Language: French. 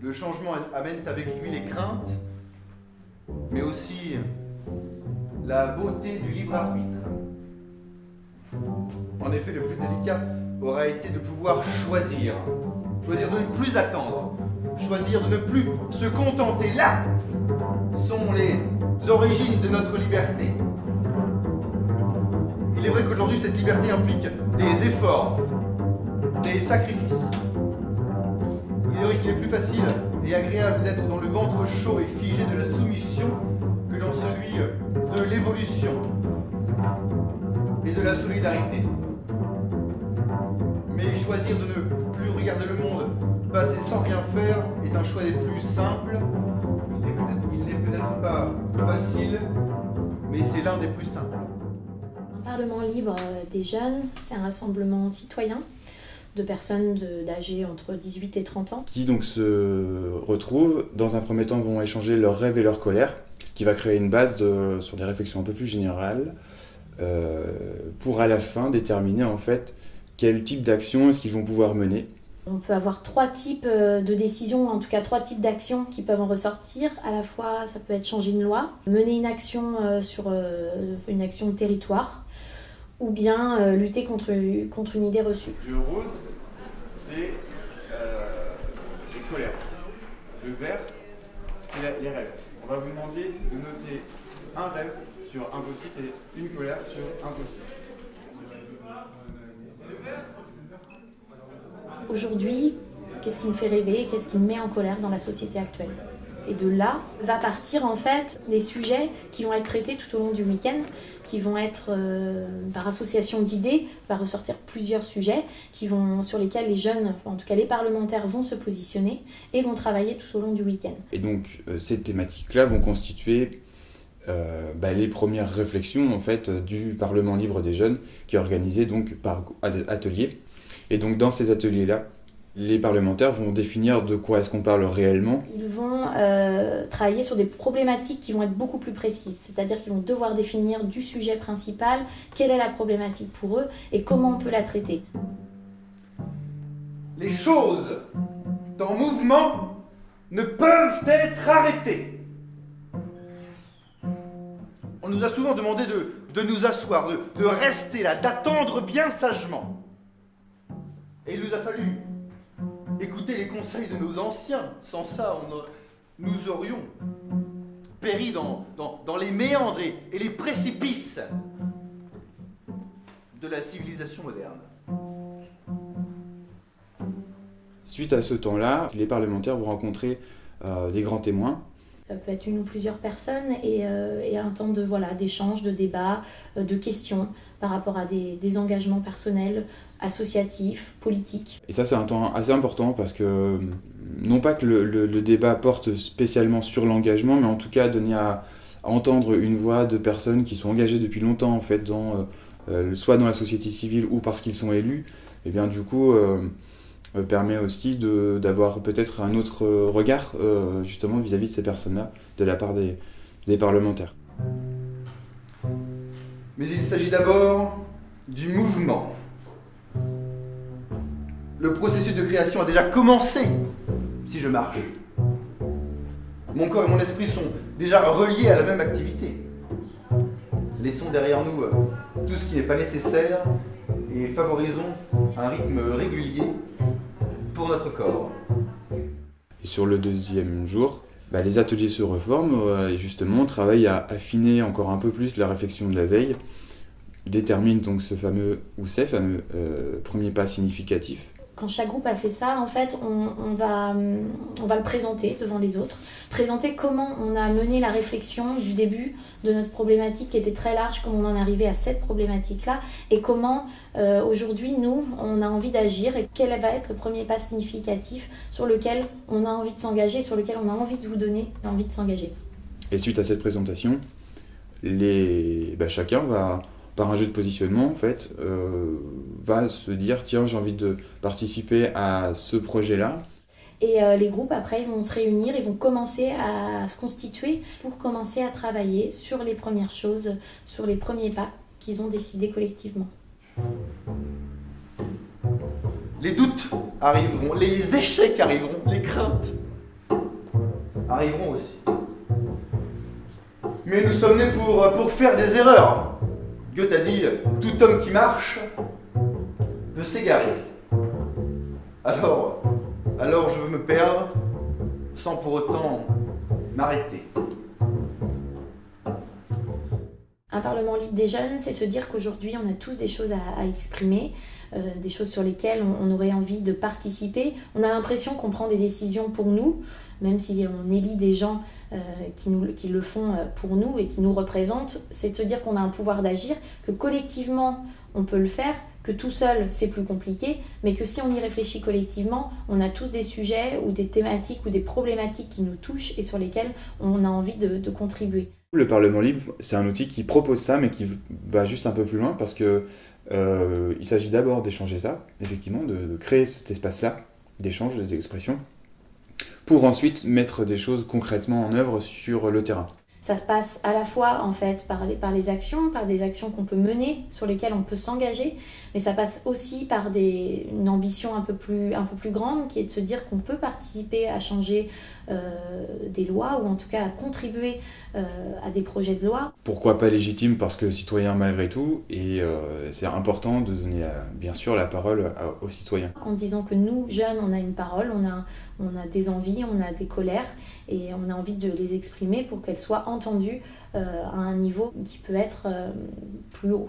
Le changement amène avec lui les craintes, mais aussi la beauté du libre arbitre. En effet, le plus délicat aura été de pouvoir choisir. Choisir de ne plus attendre. Choisir de ne plus se contenter. Là sont les origines de notre liberté. Il est vrai qu'aujourd'hui, cette liberté implique des efforts, des sacrifices. Il est vrai qu'il est plus facile et agréable d'être dans le ventre chaud et figé de la soumission que dans celui de l'évolution et de la solidarité. Mais choisir de ne plus regarder le monde passer sans rien faire est un choix des plus simples. Il n'est peut-être pas facile, mais c'est l'un des plus simples. Un Parlement libre des jeunes, c'est un rassemblement citoyen de personnes âgées entre 18 et 30 ans. Qui donc se retrouvent, dans un premier temps vont échanger leurs rêves et leurs colères, ce qui va créer une base sur des réflexions un peu plus générales, pour à la fin déterminer en fait quel type d'action est-ce qu'ils vont pouvoir mener. On peut avoir 3 types de décisions, en tout cas 3 types d'actions qui peuvent en ressortir. À la fois, ça peut être changer une loi, mener une action sur une action de territoire, ou bien lutter contre une idée reçue. Le rose, c'est les colères. Le vert, c'est les rêves. On va vous demander de noter un rêve sur impossible et une colère sur impossible. Aujourd'hui, qu'est-ce qui me fait rêver, qu'est-ce qui me met en colère dans la société actuelle? Et de là va partir en fait des sujets qui vont être traités tout au long du week-end, qui vont être par association d'idées, va ressortir plusieurs sujets sur lesquels les jeunes, en tout cas les parlementaires, vont se positionner et vont travailler tout au long du week-end. Et donc ces thématiques-là vont constituer les premières réflexions en fait du Parlement libre des jeunes, qui est organisé donc par ateliers. Et donc dans ces ateliers-là, les parlementaires vont définir de quoi est-ce qu'on parle réellement. Ils vont travailler sur des problématiques qui vont être beaucoup plus précises, c'est-à-dire qu'ils vont devoir définir du sujet principal, quelle est la problématique pour eux et comment on peut la traiter. Les choses en mouvement ne peuvent être arrêtées. On nous a souvent demandé de nous asseoir, de rester là, d'attendre bien sagement. Et il nous a fallu écouter les conseils de nos anciens. Sans ça, nous aurions péri dans les méandres et les précipices de la civilisation moderne. Suite à ce temps-là, les parlementaires vont rencontrer des grands témoins. Ça peut être une ou plusieurs personnes et un temps d'échange, de débat, de questions par rapport à des engagements personnels, associatifs, politiques. Et ça, c'est un temps assez important parce que, non pas que le débat porte spécialement sur l'engagement, mais en tout cas donner à entendre une voix de personnes qui sont engagées depuis longtemps, en fait, soit dans la société civile ou parce qu'ils sont élus, et bien du coup permet aussi d'avoir peut-être un autre regard justement vis-à-vis de ces personnes-là, de la part des parlementaires. Mais il s'agit d'abord du mouvement. Le processus de création a déjà commencé, si je marche. Mon corps et mon esprit sont déjà reliés à la même activité. Laissons derrière nous tout ce qui n'est pas nécessaire et favorisons un rythme régulier pour notre corps. Et sur le deuxième jour, les ateliers se reforment et justement travaillent à affiner encore un peu plus la réflexion de la veille, déterminent donc ces fameux premiers pas significatifs. Quand chaque groupe a fait ça, en fait, on va le présenter devant les autres, présenter comment on a mené la réflexion du début de notre problématique qui était très large, comment on en est arrivé à cette problématique-là, et comment aujourd'hui, nous, on a envie d'agir, et quel va être le premier pas significatif sur lequel on a envie de s'engager, sur lequel on a envie de vous donner envie de s'engager. Et suite à cette présentation, chacun va, par un jeu de positionnement, en fait, va se dire « Tiens, j'ai envie de participer à ce projet-là ». Et les groupes, après, ils vont se réunir, ils vont commencer à se constituer pour commencer à travailler sur les premières choses, sur les premiers pas qu'ils ont décidés collectivement. Les doutes arriveront, les échecs arriveront, les craintes. arriveront aussi. Mais nous sommes nés pour faire des erreurs. Goethe a dit « Tout homme qui marche peut s'égarer ». Alors je veux me perdre sans pour autant m'arrêter. Un Parlement libre des jeunes, c'est se dire qu'aujourd'hui, on a tous des choses à exprimer, des choses sur lesquelles on aurait envie de participer. On a l'impression qu'on prend des décisions pour nous, même si on élit des gens qui le font pour nous et qui nous représentent. C'est de se dire qu'on a un pouvoir d'agir, que collectivement, on peut le faire, que tout seul, c'est plus compliqué, mais que si on y réfléchit collectivement, on a tous des sujets ou des thématiques ou des problématiques qui nous touchent et sur lesquelles on a envie de contribuer. Le Parlement libre, c'est un outil qui propose ça, mais qui va juste un peu plus loin, parce que il s'agit d'abord d'échanger ça, effectivement, de créer cet espace-là, d'échange, d'expression, pour ensuite mettre des choses concrètement en œuvre sur le terrain. Ça se passe à la fois en fait par des actions qu'on peut mener, sur lesquelles on peut s'engager, mais ça passe aussi par une ambition un peu plus grande, qui est de se dire qu'on peut participer à changer des lois, ou en tout cas à contribuer à des projets de loi. Pourquoi pas légitime? Parce que citoyen malgré tout, et c'est important de donner bien sûr la parole aux citoyens. En disant que nous, jeunes, on a une parole, on a des envies, on a des colères, et on a envie de les exprimer pour qu'elles soient entendues à un niveau qui peut être plus haut.